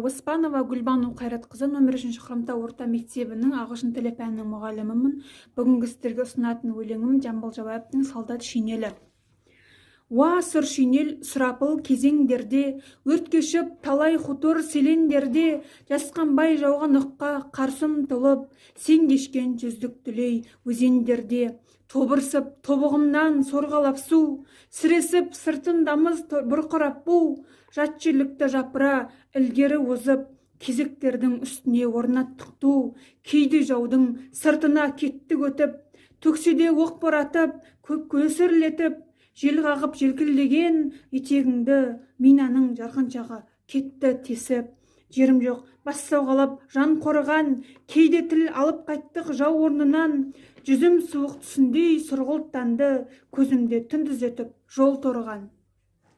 Оспанова Гүлбану Қайратқызы номер 3 Хромтау орта мектебінің ағылшын тілі пәнінің мұғалімімін. Бүгінгі сіздерге ұсынатын өлеңім Жамбыл Жабаевтың «Солдат шинелі». Уа сұр шинел сұрапыл кезеңдерде, өрт кешіп талай хутор селендерде, жасқанбай жауған оққа қарсым толып, сен кешкен жүздік дүлей өзендерде, тобырсып тобығымнан сорғалап су, сіресіп сыртын дамыз бұрқырап бу, жат жерлікті жапыра ілгері озып, кезектердің үстіне орнаттық ту, кейде жаудың сыртына кеттік өтіп, төкседе оқ боратып, көсірлетіп, жел қағып желкілдеген етегіңді минаның жарғаншағы кетті тесіп. Жерім жоқ, бас сауғалап жан қорыған, кейде тіл алып қайттық жау орнынан, жүзім суық түсіндей сұрғылттанды, көзімде түн түзетіп жол торыған.